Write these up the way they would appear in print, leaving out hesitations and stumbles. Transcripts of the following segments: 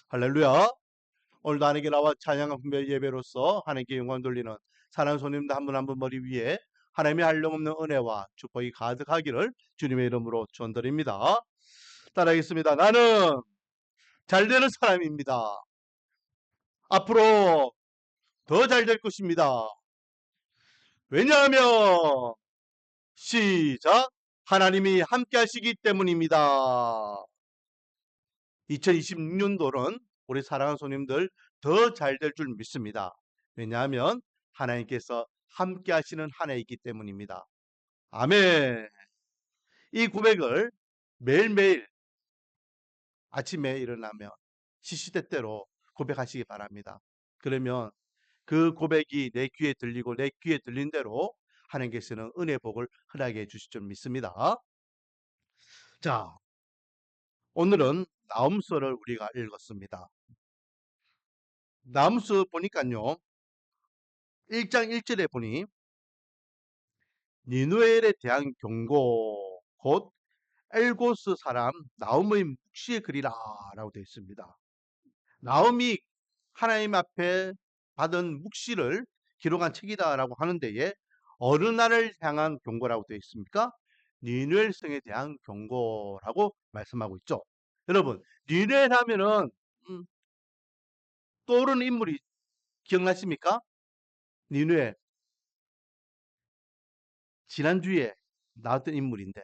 할렐루야. 오늘도 하나님께 나와 찬양과 분별 예배로서 하나님께 영광 돌리는 사랑하는 손님들 한 분 한 분 머리 위에 하나님의 한량없는 은혜와 축복이 가득하기를 주님의 이름으로 축원드립니다. 따라하겠습니다. 나는 잘 되는 사람입니다. 앞으로 더 잘 될 것입니다. 왜냐하면 시작 하나님이 함께 하시기 때문입니다. 2026년도는 우리 사랑하는 손님들 더 잘 될 줄 믿습니다. 왜냐하면 하나님께서 함께 하시는 한 해이기 때문입니다. 아멘. 이 고백을 매일매일 아침에 일어나면 시시때때로 고백하시기 바랍니다. 그러면 그 고백이 내 귀에 들리고 내 귀에 들린 대로 하나님께서는 은혜 복을 허락해 주실 줄 믿습니다. 자, 오늘은 나음서를 우리가 읽었습니다. 나음서 보니까요. 1장 1절에 보니 니누엘에 대한 경고 곧 엘고스 사람 나움의 묵시의 글이라 라고 되어 있습니다. 나움이 하나님 앞에 받은 묵시를 기록한 책이다 라고 하는데에 어느 나라를 향한 경고라고 되어 있습니까? 니누엘 성에 대한 경고라고 말씀하고 있죠. 여러분 니누엘 하면은 떠오르는 인물이 기억나십니까? 니누엘 지난주에 나왔던 인물인데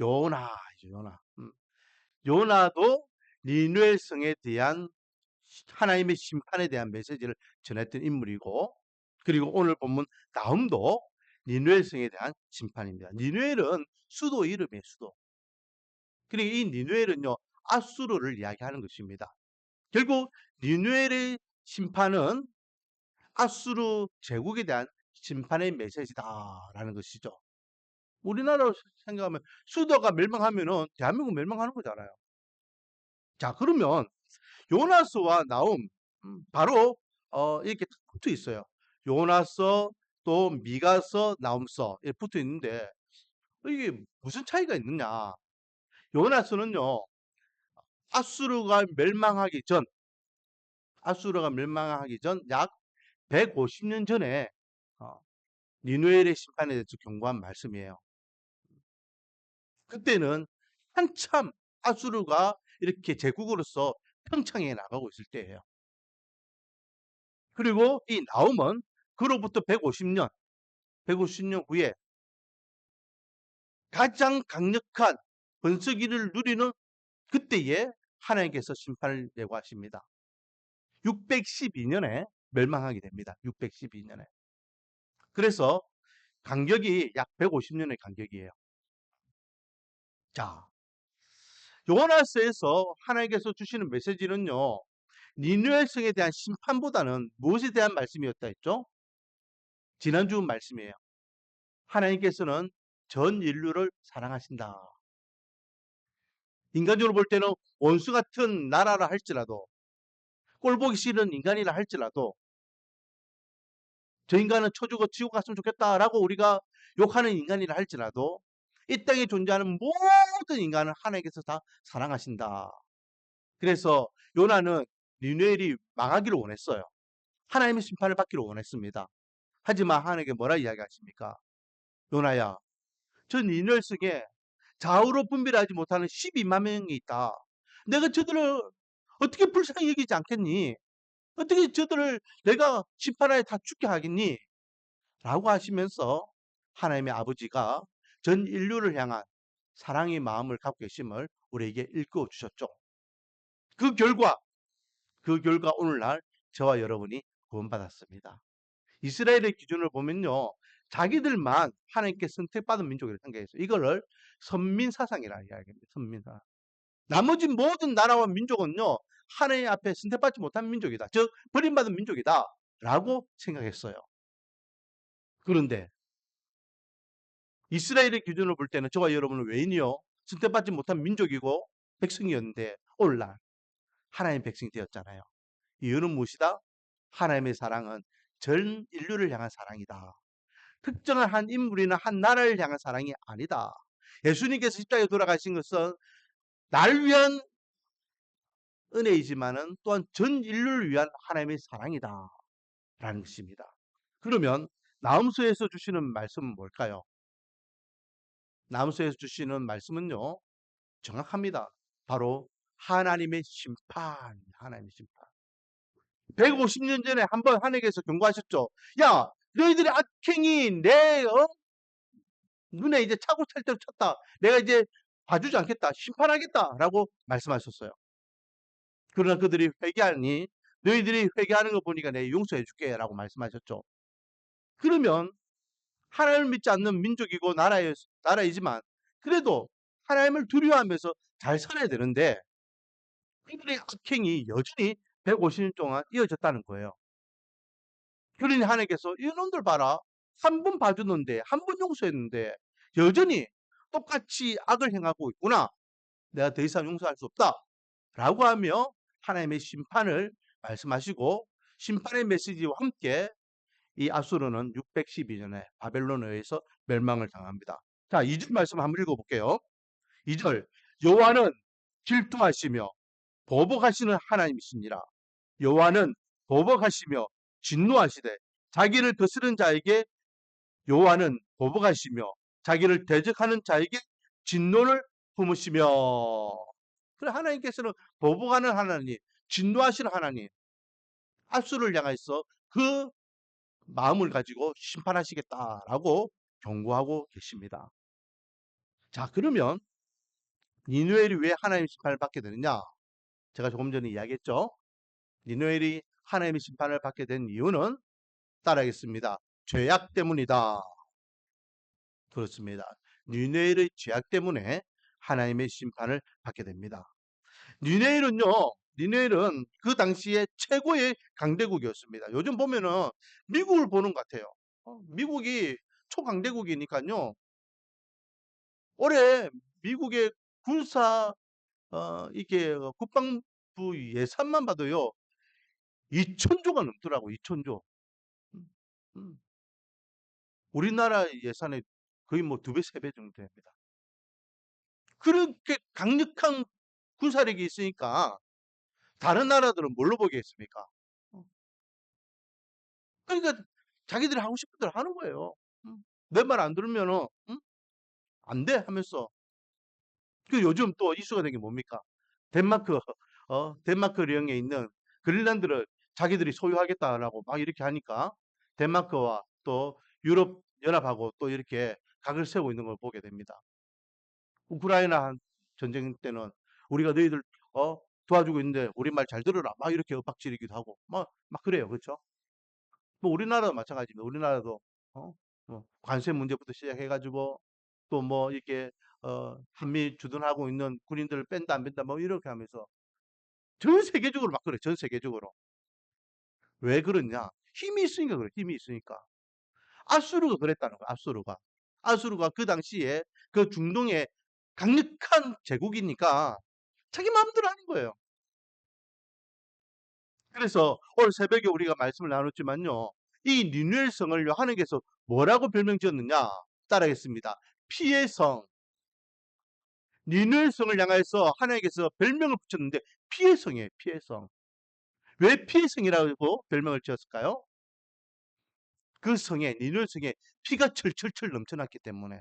요나죠, 요나. 요나도 니누엘 성에 대한 하나님의 심판에 대한 메시지를 전했던 인물이고, 그리고 오늘 본문 나움도 니누엘 성에 대한 심판입니다. 니누엘은 수도 이름이에요, 수도. 그리고 이 니누엘은요, 아수르를 이야기하는 것입니다. 결국 니누엘의 심판은 아수르 제국에 대한 심판의 메시지다라는 것이죠. 우리나라로 생각하면 수도가 멸망하면은 대한민국 멸망하는 거잖아요. 자, 그러면 요나서와 나움 바로 이렇게 붙어 있어요. 요나서 또 미가서 나움서 이렇게 붙어 있는데 이게 무슨 차이가 있느냐? 요나서는요. 아수르가 멸망하기 전 아수르가 멸망하기 전 약 150년 전에 어, 니누엘의 심판에 대해서 경고한 말씀이에요. 그때는 한참 아수르가 이렇게 제국으로서 평창에 나가고 있을 때예요. 그리고 이 나움은 그로부터 150년 후에 가장 강력한 번성기를 누리는 그때에 하나님께서 심판을 예고하십니다. 612년에 멸망하게 됩니다. 612년에. 그래서 간격이 약 150년의 간격이에요. 자, 요나서에서 하나님께서 주시는 메시지는요. 니느웨 성에 대한 심판보다는 무엇에 대한 말씀이었다 했죠? 지난주 말씀이에요. 하나님께서는 전 인류를 사랑하신다. 인간적으로 볼 때는 원수 같은 나라라 할지라도 꼴보기 싫은 인간이라 할지라도 저 인간은 쳐주고 지옥 갔으면 좋겠다라고 우리가 욕하는 인간이라 할지라도 이 땅에 존재하는 모든 인간을 하나님께서 다 사랑하신다. 그래서 요나는 니느웨이 망하기를 원했어요. 하나님의 심판을 받기를 원했습니다. 하지만 하나님께 뭐라 이야기하십니까? 요나야, 저 니느웨 성에 좌우로 분별하지 못하는 12만 명이 있다. 내가 저들을 어떻게 불쌍히 여기지 않겠니? 어떻게 저들을 내가 심판하에 다 죽게 하겠니? 라고 하시면서 하나님의 아버지가 전 인류를 향한 사랑의 마음을 갖고 계심을 우리에게 일깨워 주셨죠. 그 결과 오늘날 저와 여러분이 구원받았습니다. 이스라엘의 기준을 보면요. 자기들만 하나님께 선택받은 민족이라고 생각해서 이거를 선민사상이라 이야기합니다. 선민사상. 나머지 모든 나라와 민족은요. 하나님 앞에 선택받지 못한 민족이다. 즉 버림받은 민족이다. 라고 생각했어요. 그런데 이스라엘의 기준을 볼 때는 저와 여러분은 외인이요. 선택받지 못한 민족이고 백성이었는데 오늘날 하나님의 백성이 되었잖아요. 이유는 무엇이다? 하나님의 사랑은 전 인류를 향한 사랑이다. 특정한 한 인물이나 한 나라를 향한 사랑이 아니다. 예수님께서 십자가에 돌아가신 것은 날 위한 은혜이지만은 또한 전 인류를 위한 하나님의 사랑이다 라는 것입니다. 그러면 나음서에서 주시는 말씀은 뭘까요? 나음서에서 주시는 말씀은요, 정확합니다. 바로 하나님의 심판, 하나님의 심판. 150년 전에 한번 하나님께서 경고하셨죠. 야, 너희들의 악행이 내 눈에 이제 차고 찰떡 쳤다. 내가 이제 봐주지 않겠다. 심판하겠다라고 말씀하셨어요. 그러나 그들이 회개하니 너희들이 회개하는 거 보니까 내가 용서해 줄게 라고 말씀하셨죠. 그러면 하나님을 믿지 않는 민족이고 나라이지만 그래도 하나님을 두려워하면서 잘 살아야 되는데 그들의 악행이 여전히 150년 동안 이어졌다는 거예요. 그러니 하나님께서 이놈들 봐라. 한 번 봐줬는데 한 번 용서했는데 여전히 똑같이 악을 행하고 있구나. 내가 더 이상 용서할 수 없다. 라고 하며 하나님의 심판을 말씀하시고 심판의 메시지와 함께 이 아수르는 612년에 바벨론에 의해서 멸망을 당합니다. 자, 2절 말씀 한번 읽어볼게요. 2절 여호와는 질투하시며 보복하시는 하나님이시니라. 여호와는 보복하시며 진노하시되 자기를 거스른 자에게 여호와는 보복하시며 자기를 대적하는 자에게 진노를 품으시며. 그래 하나님께서는 보복하는 하나님, 진노하시는 하나님, 아수를 향해서 그 마음을 가지고 심판하시겠다라고 경고하고 계십니다. 자, 그러면 니누엘이 왜 하나님의 심판을 받게 되느냐? 제가 조금 전에 이야기했죠. 니누엘이 하나님의 심판을 받게 된 이유는 따라하겠습니다. 죄악 때문이다. 그렇습니다. 니누엘의 죄악 때문에 하나님의 심판을 받게 됩니다. 니누엘은 그 당시에 최고의 강대국이었습니다. 요즘 보면은 미국을 보는 것 같아요. 미국이 초강대국이니까요. 올해 미국의 군사 이게 국방부 예산만 봐도요 2천조가 넘더라고. 2천조. 음, 음. 우리나라 예산의 거의 뭐 2배, 3배 정도 됩니다. 그렇게 강력한 군사력이 있으니까 다른 나라들은 뭘로 보겠습니까? 그러니까 자기들이 하고 싶은 대로 하는 거예요. 내 말 안 들으면은 안 돼 하면서. 그 요즘 또 이슈가 된 게 뭡니까? 덴마크 덴마크령에 있는 그린란드를 자기들이 소유하겠다라고 막 이렇게 하니까 덴마크와 또 유럽 연합하고 또 이렇게 각을 세우고 있는 걸 보게 됩니다. 우크라이나 전쟁 때는 우리가 너희들 도와주고 있는데 우리 말 잘 들어라 막 이렇게 엇박지르기도 하고 막 그래요. 그렇죠? 뭐 우리나라도 마찬가지입니다. 우리나라도 뭐 관세 문제부터 시작해가지고 또 뭐 이렇게 한미 주둔하고 있는 군인들을 뺀다 안 뺀다 뭐 이렇게 하면서 전 세계적으로 막 그래. 전 세계적으로. 왜 그러냐? 힘이 있으니까 그래. 힘이 있으니까. 아수르가 그랬다는 거야. 아수르가. 아수르가 그 당시에 그 중동의 강력한 제국이니까 자기 마음대로 하는 거예요. 그래서 오늘 새벽에 우리가 말씀을 나눴지만요. 이 니누엘 성을 하나님께서 뭐라고 별명 지었느냐? 따라하겠습니다. 피의 성. 니누엘 성을 향해서 하나님께서 별명을 붙였는데 피의 성이에요. 피의 성. 왜 피의 성이라고 별명을 지었을까요? 그 성에 니누엘 성에 피가 철철철 넘쳐났기 때문에.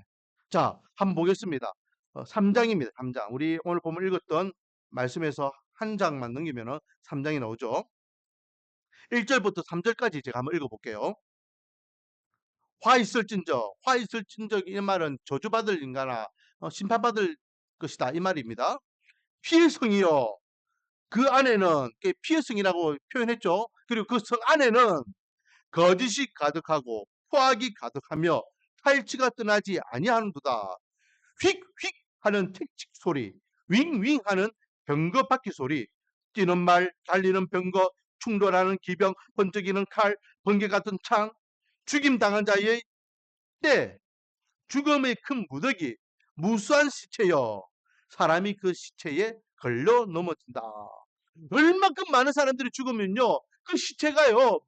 자, 한번 보겠습니다. 3장입니다. 3장. 우리 오늘 보면 읽었던 말씀에서 한 장만 넘기면 3장이 나오죠. 1절부터 3절까지 제가 한번 읽어볼게요. 화 있을진저 이 말은 저주받을 인간아 심판받을 것이다 이 말입니다. 피의 성이요. 그 안에는 피의 성이라고 표현했죠. 그리고 그 성 안에는 거짓이 가득하고 포악이 가득하며 탈취가 떠나지 아니하는도다. 휙휙 하는 택직 소리, 윙윙 하는 병거 바퀴 소리, 뛰는 말, 달리는 병거, 충돌하는 기병, 번쩍이는 칼, 번개 같은 창, 죽임당한 자의 때, 죽음의 큰 무더기, 무수한 시체여, 사람이 그 시체에 걸려 넘어진다. 얼마큼 많은 사람들이 죽으면요, 그 시체가요,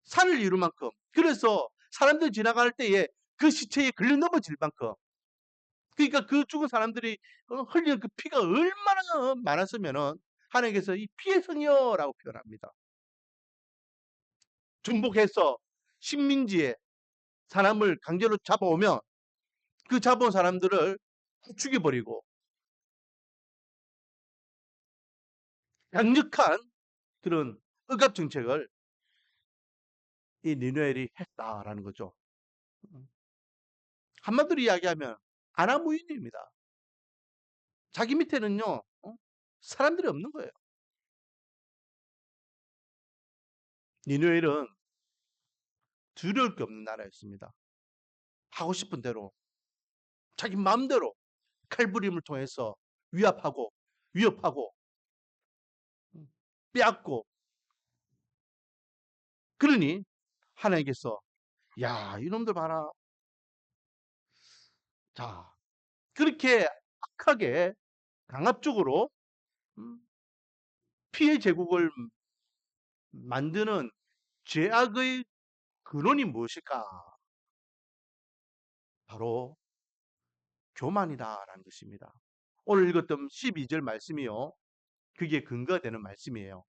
산을 이룰 만큼, 그래서 사람들이 지나갈 때에 그 시체에 걸려 넘어질 만큼, 그러니까 그 죽은 사람들이 흘린 그 피가 얼마나 많았으면은 하나님께서 이 피의 성이여라고 표현합니다. 정복해서 식민지에 사람을 강제로 잡아오면 그 잡아온 사람들을 죽여버리고 강력한 그런 억압 정책을 이 니누엘이 했다라는 거죠. 한마디로 이야기하면 아나무인입니다. 자기 밑에는요 사람들이 없는 거예요. 니누엘은 두려울 게 없는 나라였습니다. 하고 싶은 대로 자기 마음대로 칼부림을 통해서 위압하고 위협하고 빼앗고, 그러니 하나님께서 야 이놈들 봐라, 자 그렇게 악하게 강압적으로 피해 제국을 만드는 죄악의 근원이 무엇일까? 바로 교만이다라는 것입니다. 오늘 읽었던 12절 말씀이요, 그게 근거가 되는 말씀이에요.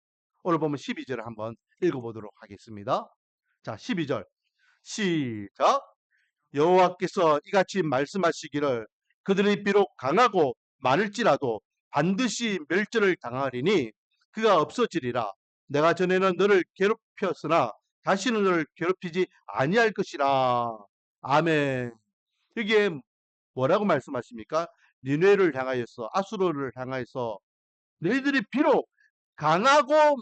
오늘 보면 12절을 한번 읽어보도록 하겠습니다. 자, 12절 시작. 여호와께서 이같이 말씀하시기를 그들이 비록 강하고 많을지라도 반드시 멸절을 당하리니 그가 없어지리라. 내가 전에는 너를 괴롭혔으나 다시는 너를 괴롭히지 아니할 것이라. 아멘. 이게 뭐라고 말씀하십니까? 니네를 향하여서, 아수르를 향하여서 너희들이 비록 강하고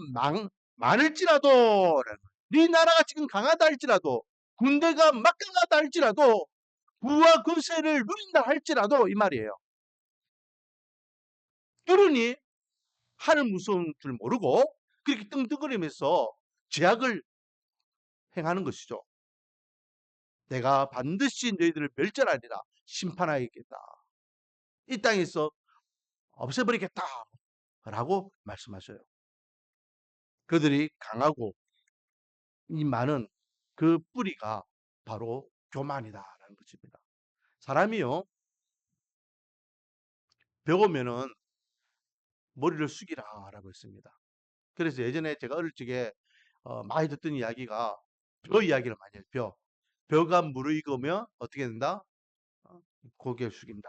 많을지라도, 네 나라가 지금 강하다 할지라도, 군대가 막강하다 할지라도, 부와 권세를 누린다 할지라도 이 말이에요. 그러니 하늘 무서운 줄 모르고 그렇게 떵떵거리면서 죄악을 행하는 것이죠. 내가 반드시 너희들을 멸절하리라, 심판하겠다, 이 땅에서 없애버리겠다 라고 말씀하셔요. 그들이 강하고 이 많은 그 뿌리가 바로 교만이다라는 것입니다. 사람이요, 배우면은 머리를 숙이라라고 했습니다. 그래서 예전에 제가 어릴 적에 많이 듣던 이야기가 벼 이야기를 많이 해요. 벼. 벼가 무르익으면 어떻게 된다? 고개를 숙인다.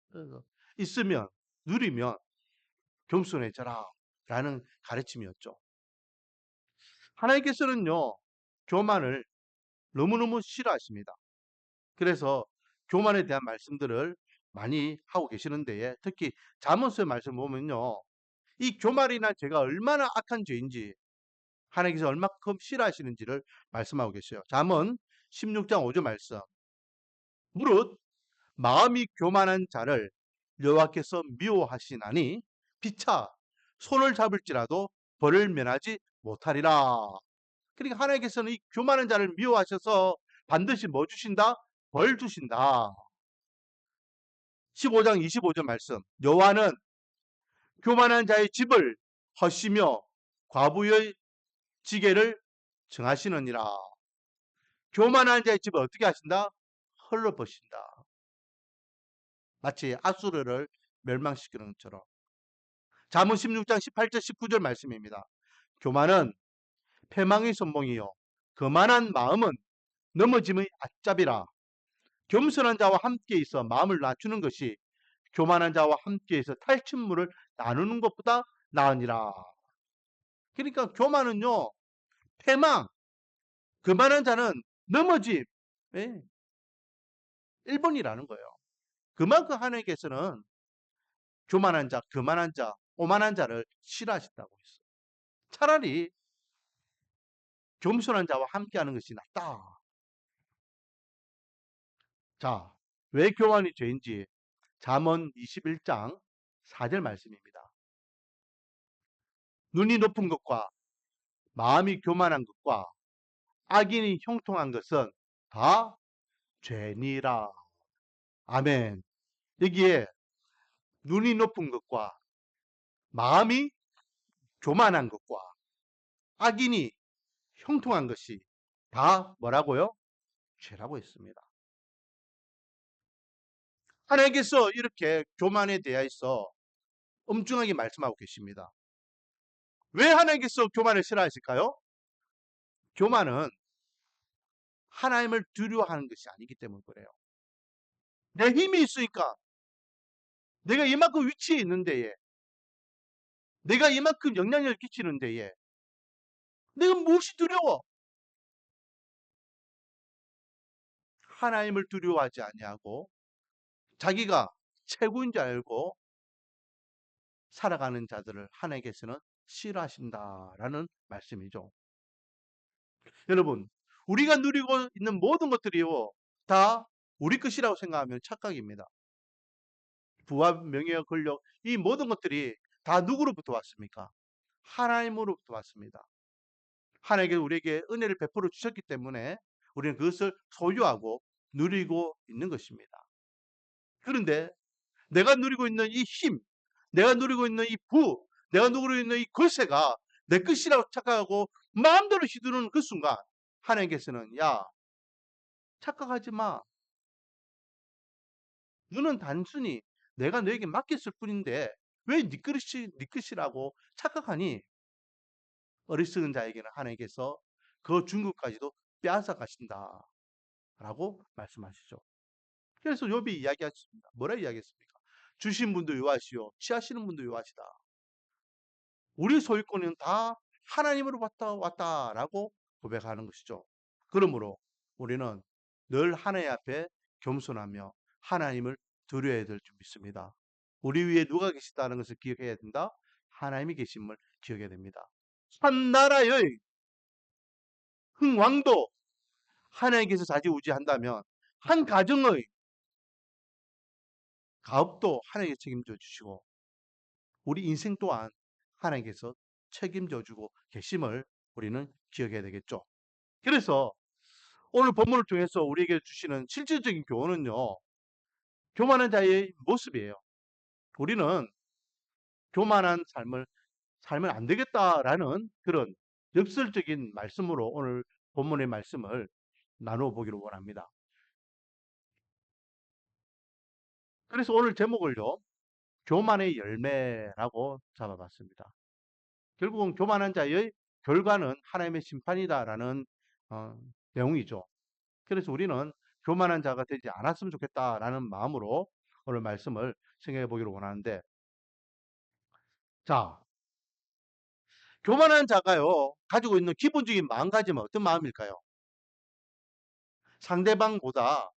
그래서 있으면, 누리면 겸손해져라 라는 가르침이었죠. 하나님께서는요 교만을 너무너무 싫어하십니다. 그래서 교만에 대한 말씀들을 많이 하고 계시는데, 특히 잠언서의 말씀 보면요, 이 교만이나 죄가 얼마나 악한 죄인지, 하나님께서 얼마큼 싫어하시는지를 말씀하고 계세요. 잠언 16장 5절 말씀. 무릇 마음이 교만한 자를 여호와께서 미워하시나니 피차 손을 잡을지라도 벌을 면하지 못하리라. 그러니까 하나님께서는 이 교만한 자를 미워하셔서 반드시 뭐 주신다? 벌 주신다. 15장 25절 말씀. 여호와는 교만한 자의 집을 허시며 과부의 지게를 정하시느니라. 교만한 자의 집을 어떻게 하신다? 헐러버신다. 마치 아수르를 멸망시키는 것처럼. 잠언 16장 18절 19절 말씀입니다. 교만은 패망의 선봉이요 거만한 마음은 넘어짐의 앞잡이라. 겸손한 자와 함께 있어 마음을 낮추는 것이 교만한 자와 함께 있어 탈취물을 나누는 것보다 나으니라. 그러니까 교만은요 패망, 거만한 자는 넘어짐, 1번이라는 거예요. 그만큼 하나님께서는 교만한 자, 거만한 자, 오만한 자를 싫어하신다고 했어요. 차라리 겸손한 자와 함께하는 것이 낫다. 자, 왜 교만이 죄인지 잠언 21장 4절 말씀입니다. 눈이 높은 것과 마음이 교만한 것과 악인이 형통한 것은 다 죄니라. 아멘. 여기에 눈이 높은 것과 마음이 교만한 것과 악인이 형통한 것이 다 뭐라고요? 죄라고 했습니다. 하나님께서 이렇게 교만에 대해서 엄중하게 말씀하고 계십니다. 왜 하나님께서 교만을 싫어하실까요? 교만은 하나님을 두려워하는 것이 아니기 때문에 그래요. 내 힘이 있으니까, 내가 이만큼 위치에 있는 데에, 내가 이만큼 영향력을 끼치는 데에 내가 무엇이 두려워? 하나님을 두려워하지 아니하고 자기가 최고인 줄 알고 살아가는 자들을 하나님께서는 싫어하신다라는 말씀이죠. 여러분, 우리가 누리고 있는 모든 것들이요, 다 우리 것이라고 생각하면 착각입니다. 부와 명예와 권력, 이 모든 것들이 다 누구로부터 왔습니까? 하나님으로부터 왔습니다. 하나님께서 우리에게 은혜를 베풀어 주셨기 때문에 우리는 그것을 소유하고 누리고 있는 것입니다. 그런데 내가 누리고 있는 이 힘, 내가 누리고 있는 이 부, 내가 누리고 있는 이 권세가 내 것이라고 착각하고 마음대로 휘두르는 그 순간 하나님께서는 야, 착각하지 마. 너는 단순히 내가 너에게 맡겼을 뿐인데 왜 네 것이라고 착각하니? 어리석은 자에게는 하나님께서 그 중국까지도 빼앗아 가신다. 라고 말씀하시죠. 그래서 욥이 이야기하십니다. 뭐라 이야기했습니까? 주신 분도 요하시오, 취하시는 분도 요하시다. 우리 소유권은 다 하나님으로부터 왔다라고 고백하는 것이죠. 그러므로 우리는 늘 하나님 앞에 겸손하며 하나님을 두려워야 될 줄 믿습니다. 우리 위에 누가 계시다는 것을 기억해야 된다. 하나님이 계심을 기억해야 됩니다. 한 나라의 흥왕도 하나님께서 좌지우지한다면 한 가정의 가업도 하나님께 책임져 주시고 우리 인생 또한 하나님께서 책임져 주고 계심을 우리는 기억해야 되겠죠. 그래서 오늘 본문을 통해서 우리에게 주시는 실질적인 교훈은요, 교만한 자의 모습이에요. 우리는 교만한 삶을 살면 안 되겠다라는 그런 역설적인 말씀으로 오늘 본문의 말씀을 나누어 보기를 원합니다. 그래서 오늘 제목을요, 교만의 열매라고 잡아봤습니다. 결국은 교만한 자의 결과는 하나님의 심판이다라는 내용이죠. 그래서 우리는 교만한 자가 되지 않았으면 좋겠다라는 마음으로 오늘 말씀을 생각해 보기를 원하는데, 자, 교만한 자가요, 가지고 있는 기본적인 마음가짐은 어떤 마음일까요? 상대방보다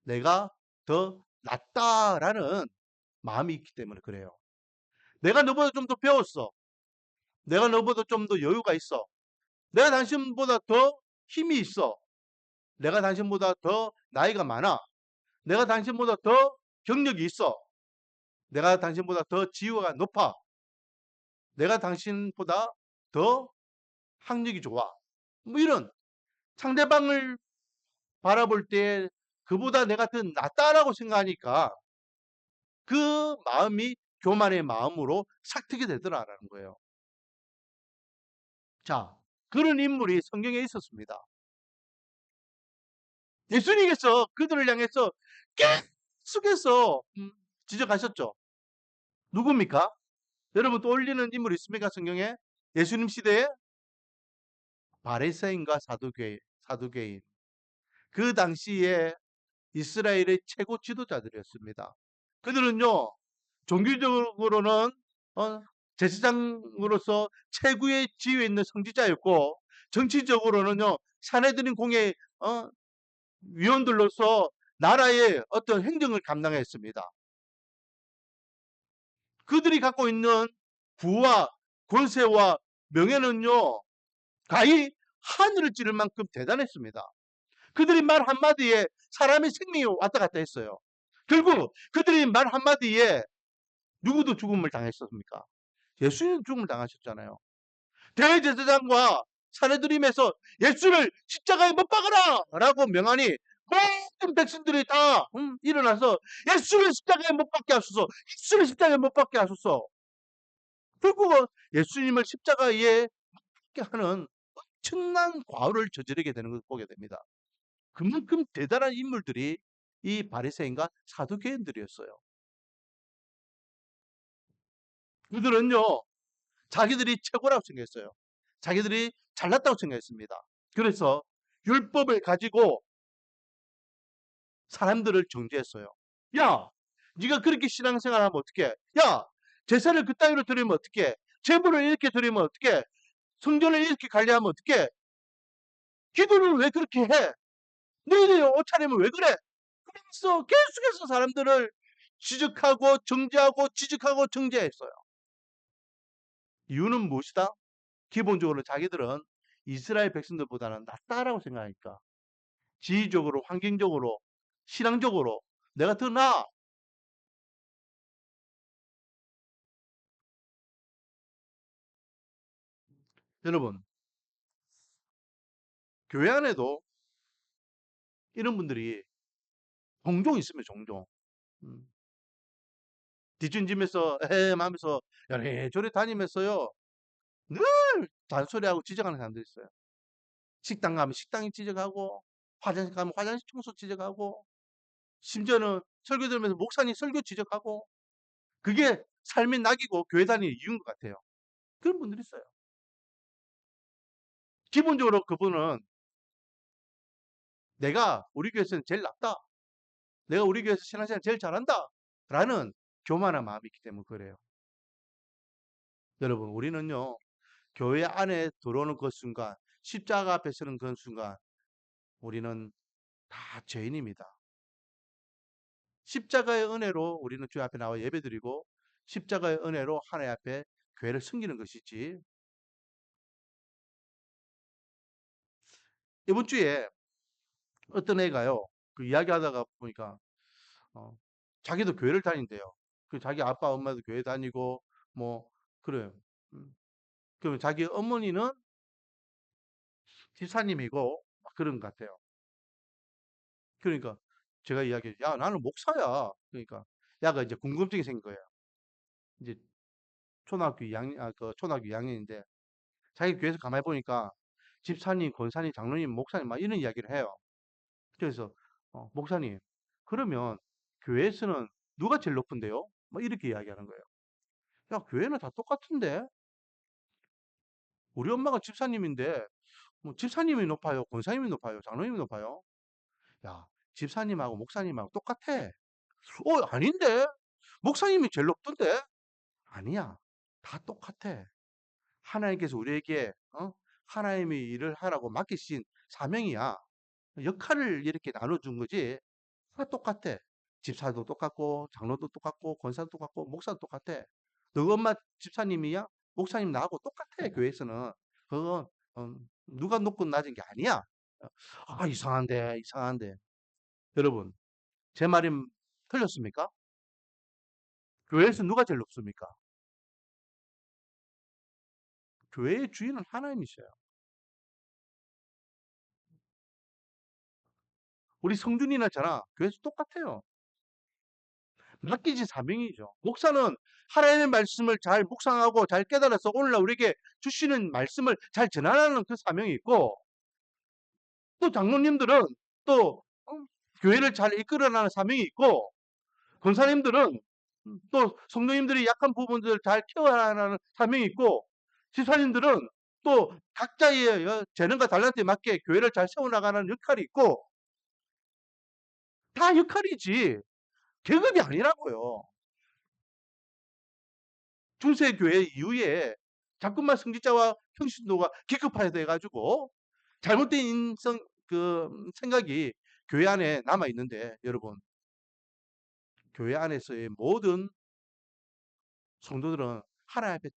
내가 더 낫다라는 마음이 있기 때문에 그래요. 내가 너보다 좀 더 배웠어. 내가 너보다 좀 더 여유가 있어. 내가 당신보다 더 힘이 있어. 내가 당신보다 더 나이가 많아. 내가 당신보다 더 경력이 있어. 내가 당신보다 더 지위가 높아. 내가 당신보다 더 학력이 좋아. 뭐 이런 상대방을 바라볼 때 그보다 내가 더 낫다라고 생각하니까 그 마음이 교만의 마음으로 삭트게 되더라라는 거예요. 자, 그런 인물이 성경에 있었습니다. 예수님께서 그들을 향해서 계속해서 지적하셨죠. 누굽니까? 여러분 떠올리는 인물 있습니까? 성경에? 예수님 시대에 바리새인과 사두개인. 그 당시에 이스라엘의 최고 지도자들이었습니다. 그들은요, 종교적으로는 제사장으로서 최고의 지위에 있는 성지자였고, 정치적으로는요, 사내들인 공의 위원들로서 나라의 어떤 행정을 감당했습니다. 그들이 갖고 있는 부와 권세와 명예는요, 가히 하늘을 찌를 만큼 대단했습니다. 그들이 말 한마디에 사람의 생명이 왔다 갔다 했어요. 결국 그들이 말 한마디에 누구도 죽음을 당했었습니까? 예수님 죽음을 당하셨잖아요. 대제사장과 사내들임에서 예수를 십자가에 못 박아라! 라고 명하니 모든 백성들이 다 일어나서 예수를 십자가에 못 박게 하소서, 예수를 십자가에 못 박게 하소서. 결국은 예수님을 십자가에 못 박게 하는 엄청난 과오를 저지르게 되는 것을 보게 됩니다. 그만큼 대단한 인물들이 이 바리새인과 사두개인들이었어요. 그들은요, 자기들이 최고라고 생각했어요. 자기들이 잘났다고 생각했습니다. 그래서 율법을 가지고 사람들을 정죄했어요. 야, 네가 그렇게 신앙생활하면 어떡해? 야, 제사를 그따위로 드리면 어떡해? 제물을 이렇게 드리면 어떡해? 성전을 이렇게 관리하면 어떡해? 기도를 왜 그렇게 해? 너희들이 옷차림을 왜 그래? 그래서 계속해서 사람들을 지적하고 정죄하고 지적하고 정죄했어요. 이유는 무엇이다? 기본적으로 자기들은 이스라엘 백성들보다는 낫다라고 생각하니까 지위적으로, 환경적으로, 신앙적으로 내가 더 나아. 여러분, 교회 안에도 이런 분들이 종종 있으면 종종 뒷짐지면서 에헴 하면서 요래저래 다니면서요 늘 잔소리하고 지적하는 사람들이 있어요. 식당 가면 식당이 지적하고 화장실 가면 화장실 청소 지적하고 심지어는 설교 들으면서 목사님 설교 지적하고 그게 삶의 낙이고 교회 다니는 이유인 것 같아요. 그런 분들이 있어요. 기본적으로 그분은 내가 우리 교회에서는 제일 낫다. 내가 우리 교회에서 신앙생활 제일 잘한다. 라는 교만한 마음이 있기 때문에 그래요. 여러분, 우리는요, 교회 안에 들어오는 그 순간, 십자가 앞에 서는 그 순간, 우리는 다 죄인입니다. 십자가의 은혜로 우리는 주 앞에 나와 예배드리고, 십자가의 은혜로 하나님 앞에 교회를 섬기는 것이지. 이번 주에 어떤 애가요, 그 이야기하다가 보니까, 어, 자기도 교회를 다닌대요. 그 자기 아빠, 엄마도 교회 다니고, 뭐, 그래요. 음. 그럼 자기 어머니는 집사님이고, 막 그런 것 같아요. 그러니까 제가 이야기해, 야, 나는 목사야. 그러니까, 야가 이제 궁금증이 생긴 거예요. 이제 초등학교 2학년, 초등학교 2학년인데, 자기 교회에서 가만히 보니까 집사님, 권사님, 장로님, 목사님 막 이런 이야기를 해요. 그래서, 목사님, 그러면 교회에서는 누가 제일 높은데요? 막 이렇게 이야기하는 거예요. 야, 교회는 다 똑같은데? 우리 엄마가 집사님인데, 뭐 집사님이 높아요? 권사님이 높아요? 장로님이 높아요? 야, 집사님하고 목사님하고 똑같아. 아닌데? 목사님이 제일 높던데? 아니야. 다 똑같아. 하나님께서 우리에게 하나님의 일을 하라고 맡기신 사명이야. 역할을 이렇게 나눠준 거지. 다 똑같아. 집사도 똑같고 장로도 똑같고 권사도 똑같고 목사도 똑같아. 너 엄마 집사님이야? 목사님 나하고 똑같아. 교회에서는. 그건 누가 높고 낮은 게 아니야. 이상한데 이상한데. 여러분 제 말이 틀렸습니까? 교회에서 누가 제일 높습니까? 교회의 주인은 하나님이셔요. 우리 성준이나 저나 교회에서 똑같아요. 맡기진 사명이죠. 목사는 하나님의 말씀을 잘 묵상하고 잘 깨달아서 오늘날 우리에게 주시는 말씀을 잘 전하라는 그 사명이 있고, 또 장로님들은 또 교회를 잘 이끌어나가는 사명이 있고, 권사님들은 또 성도님들이 약한 부분들을 잘 케어하는 사명이 있고, 지사님들은 또 각자의 재능과 달란트에 맞게 교회를 잘 세워나가는 역할이 있고, 다 역할이지 계급이 아니라고요. 중세교회 이후에 자꾸만 성직자와 평신도가 계급화돼 가지고 잘못된 인성 생각이 교회 안에 남아 있는데 여러분 교회 안에서의 모든 성도들은 하나님 앞에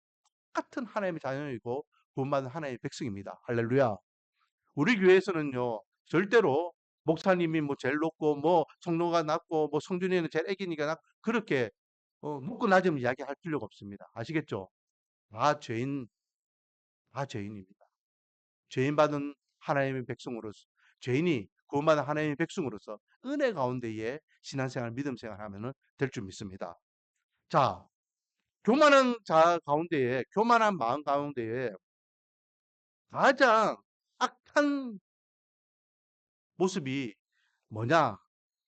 똑같은 하나님의 자녀이고 구원받은 하나님의 백성입니다. 할렐루야. 우리 교회에서는요 절대로 목사님이 뭐 제일 높고 뭐 성도가 낮고 뭐 성준이는 제일 애기니까 낮고 그렇게 높고 낮음 이야기할 필요가 없습니다. 아시겠죠? 다 죄인 다 죄인입니다. 죄인 받은 하나님의 백성으로서 죄인이 구원받은 하나님의 백성으로서 은혜 가운데에 신앙생활, 믿음생활 하면은 될 줄 믿습니다. 자, 교만한 자 가운데에 교만한 마음 가운데에 가장 악한 모습이 뭐냐?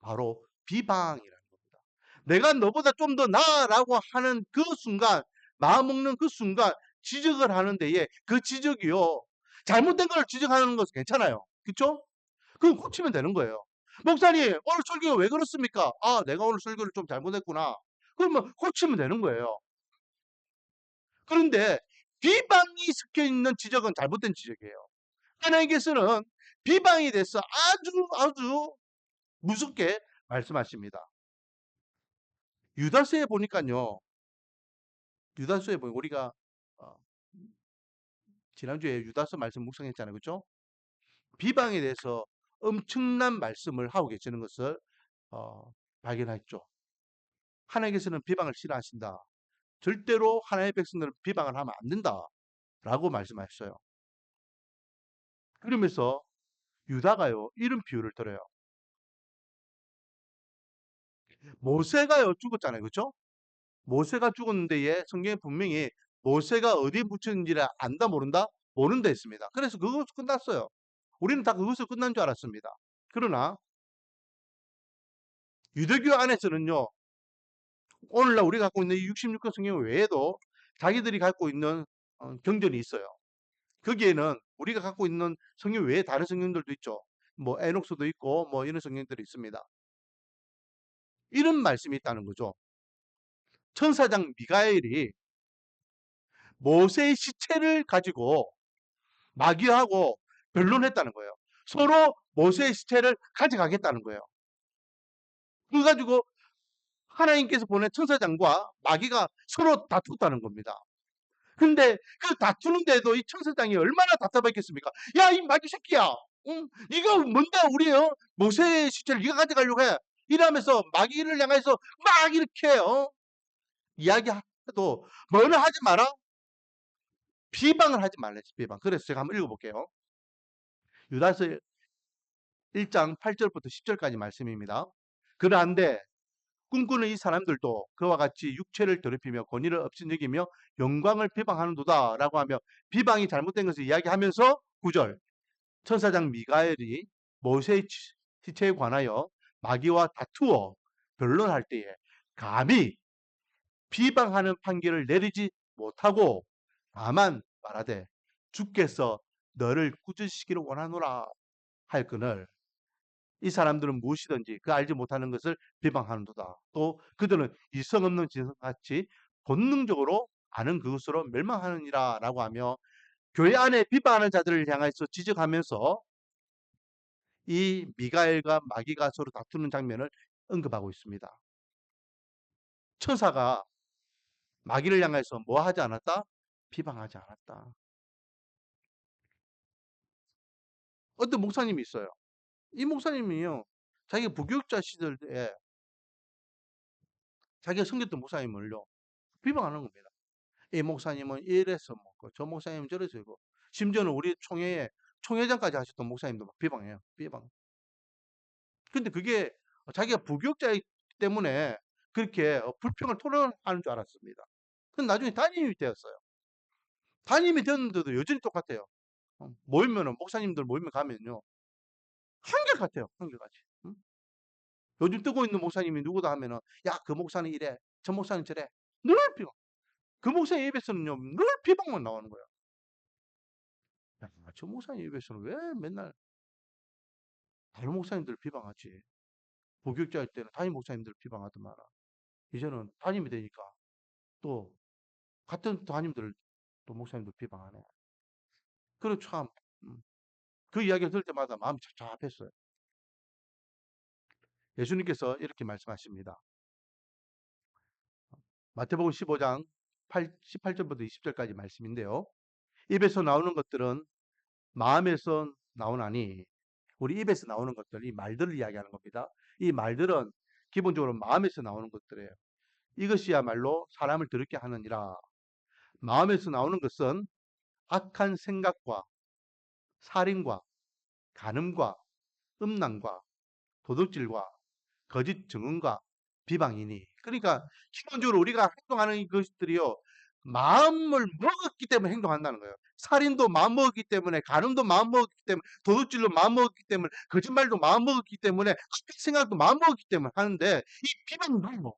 바로 비방이라는 겁니다. 내가 너보다 좀 더 나아라고 하는 그 순간, 마음먹는 그 순간 지적을 하는 데에 그 지적이요. 잘못된 걸 지적하는 것은 괜찮아요. 그쵸? 그럼 고치면 되는 거예요. 목사님, 오늘 설교가 왜 그렇습니까? 아, 내가 오늘 설교를 좀 잘못했구나. 그러면 고치면 되는 거예요. 그런데 비방이 섞여 있는 지적은 잘못된 지적이에요. 하나님께서는 비방에 대해서 아주 무섭게 말씀하십니다. 유다서에 보니까요. 유다서에 보면 우리가 어, 지난주에 유다서 말씀 묵상했잖아요. 그렇죠? 비방에 대해서 엄청난 말씀을 하고 계시는 것을 발견했죠. 하나님께서는 비방을 싫어하신다. 절대로 하나님의 백성들은 비방을 하면 안 된다라고 말씀하셨어요. 그러면서 유다가요 이런 비유를 들어요. 모세가요 죽었잖아요. 그렇죠? 모세가 죽었는데 성경에 분명히 모세가 어디에 묻혔는지를 안다 모른다? 모른다 했습니다. 그래서 그것으로 끝났어요. 우리는 다 그것으로 끝난 줄 알았습니다. 그러나 유대교 안에서는요. 오늘날 우리가 갖고 있는 66권 성경 외에도 자기들이 갖고 있는 경전이 있어요. 거기에는 우리가 갖고 있는 성경 외에 다른 성경들도 있죠. 뭐 에녹스도 있고 뭐 이런 성경들이 있습니다. 이런 말씀이 있다는 거죠. 천사장 미가엘이 모세의 시체를 가지고 마귀하고 변론했다는 거예요. 서로 모세의 시체를 가져가겠다는 거예요. 그래가지고 하나님께서 보낸 천사장과 마귀가 서로 다투었다는 겁니다. 근데 그 다투는데도 이 천사장이 얼마나 답답했겠습니까? 야, 이 마귀 새끼야! 응? 네가 뭔데 우리 모세의 시체를 네가 가져가려고 해? 이러면서 마귀를 향해서 막 이렇게 이야기해도 뭐는 하지 마라? 비방을 하지 말랬지, 비방. 그래서 제가 한번 읽어볼게요. 유다서 1장 8절부터 10절까지 말씀입니다. 그러한데 꿈꾸는 이 사람들도 그와 같이 육체를 더럽히며 권위를 없인 여기며 영광을 비방하는도다 라고 하며 비방이 잘못된 것을 이야기하면서 9절 천사장 미가엘이 모세의 시체에 관하여 마귀와 다투어 변론할 때에 감히 비방하는 판결을 내리지 못하고 다만 말하되 주께서 너를 꾸짖으시기를 원하노라 할거늘 이 사람들은 무엇이든지 그 알지 못하는 것을 비방하는도다. 또 그들은 이성 없는 지성같이 본능적으로 아는 그것으로 멸망하느니라 라고 하며 교회 안에 비방하는 자들을 향해서 지적하면서 이 미가엘과 마귀가 서로 다투는 장면을 언급하고 있습니다. 천사가 마귀를 향해서 뭐 하지 않았다? 비방하지 않았다. 어떤 목사님이 있어요. 이 목사님이요. 자기가 부교육자 시절에 자기가 섬겼던 목사님을요. 비방하는 겁니다. 이 목사님은 이래서 먹고 저 목사님은 저래서 이고 심지어는 우리 총회에 총회장까지 하셨던 목사님도 막 비방해요. 비방. 근데 그게 자기가 부교육자이기 때문에 그렇게 불평을 토론하는 줄 알았습니다. 근데 나중에 담임이 되었어요. 담임이 되었는데도 여전히 똑같아요. 모이면은 목사님들 모이면 가면요. 한결같아요. 한결같이. 응? 요즘 뜨고 있는 목사님이 누구다 하면은 야, 그 목사는 이래. 저 목사는 저래. 늘 비방. 그 목사님 입에서는요. 늘 비방만 나오는 거예요. 야, 저 목사님 입에서는 왜 맨날 다른 목사님들 비방하지? 부교육자일 때는 담임 목사님들 비방하던 마라. 이제는 담임이 되니까 또 같은 담임들 또 목사님들 비방하네. 그래 참. 음, 그 이야기를 들을 때마다 마음이 착잡했어요. 예수님께서 이렇게 말씀하십니다. 마태복음 15장 18절부터 20절까지 말씀인데요. 입에서 나오는 것들은 마음에서 나오나니 우리 입에서 나오는 것들, 이 말들을 이야기하는 겁니다. 이 말들은 기본적으로 마음에서 나오는 것들이에요. 이것이야말로 사람을 더럽게 하느니라. 마음에서 나오는 것은 악한 생각과 살인과 간음과 음란과 도둑질과 거짓 증언과 비방이니. 그러니까 기본적으로 우리가 행동하는 것들이요. 마음을 먹었기 때문에 행동한다는 거예요. 살인도 마음 먹었기 때문에, 간음도 마음 먹었기 때문에, 도둑질도 마음 먹었기 때문에, 거짓말도 마음 먹었기 때문에, 생각도 마음 먹었기 때문에 하는데, 이 비방도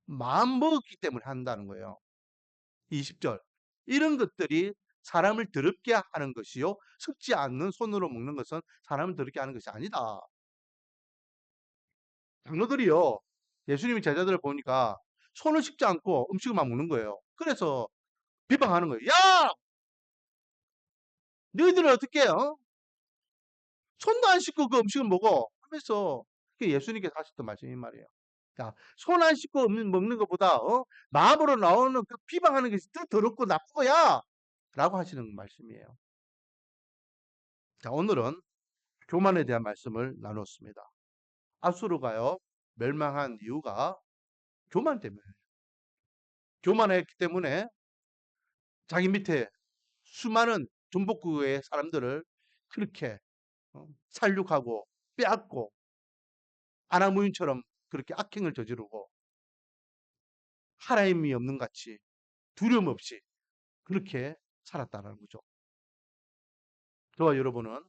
마음 먹었기 때문에 한다는 거예요. 20절. 이런 것들이 사람을 더럽게 하는 것이요. 섞지 않는 손으로 먹는 것은 사람을 더럽게 하는 것이 아니다. 장로들이요. 예수님이 제자들을 보니까 손을 씻지 않고 음식을 막 먹는 거예요. 그래서 비방하는 거예요. 야! 너희들은 어떻게 해요? 손도 안 씻고 그 음식을 먹어. 하면서 그게 예수님께서 하셨던 말씀이 말이에요. 자, 손 안 씻고 먹는 것보다 마음으로 나오는 그 비방하는 것이 더 더럽고 나쁜 거야. 라고 하시는 말씀이에요. 자, 오늘은 교만에 대한 말씀을 나눴습니다. 아수르가요, 멸망한 이유가 교만 때문에. 교만했기 때문에 자기 밑에 수많은 전복구의 사람들을 그렇게 살육하고 빼앗고 아나무인처럼 그렇게 악행을 저지르고 하나님이 없는 같이 두려움 없이 그렇게 살았다는 거죠. 저와 여러분은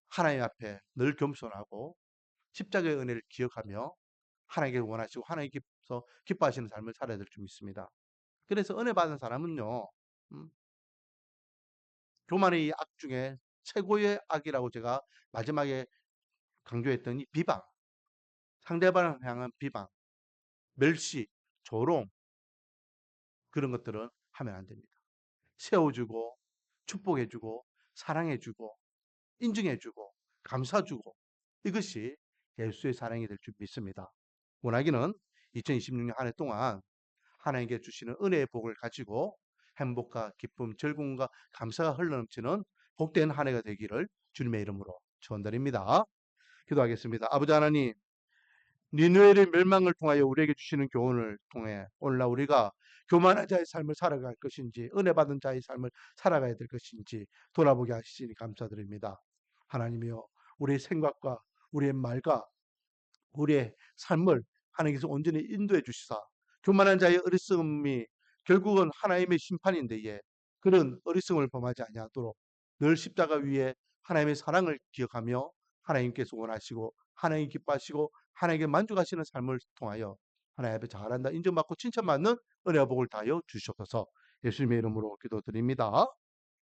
하나님 앞에 늘 겸손하고 십자가의 은혜를 기억하며 하나님께 원하시고 하나님께서 기뻐하시는 삶을 살아야 될 줄 믿습니다. 그래서 은혜 받은 사람은요, 교만의 악 중에 최고의 악이라고 제가 마지막에 강조했던 이 비방, 상대방을 향한 비방, 멸시, 조롱, 그런 것들은 하면 안 됩니다. 세워주고, 축복해주고, 사랑해주고, 인정해주고, 감사주고, 이것이 예수의 사랑이 될 줄 믿습니다. 원하기는 2026년 한 해 동안 하나님께 주시는 은혜의 복을 가지고 행복과 기쁨, 즐거움과 감사가 흘러넘치는 복된 한 해가 되기를 주님의 이름으로 축원드립니다. 기도하겠습니다. 아버지 하나님, 니느웨의 멸망을 통하여 우리에게 주시는 교훈을 통해 오늘날 우리가 교만한 자의 삶을 살아갈 것인지 은혜 받은 자의 삶을 살아가야 될 것인지 돌아보게 하시니 감사드립니다. 하나님이여, 우리의 생각과 우리의 말과 우리의 삶을 하나님께서 온전히 인도해 주시사 교만한 자의 어리석음이 결국은 하나님의 심판인데 그런 어리석음을 범하지 아니하도록 늘 십자가 위에 하나님의 사랑을 기억하며 하나님께서 원하시고 하나님 기뻐하시고 하나님께 만족하시는 삶을 통하여 하나님 앞에 잘한다 인정받고 칭찬받는 은혜와 복을 다하여 주시옵소서. 예수님의 이름으로 기도드립니다.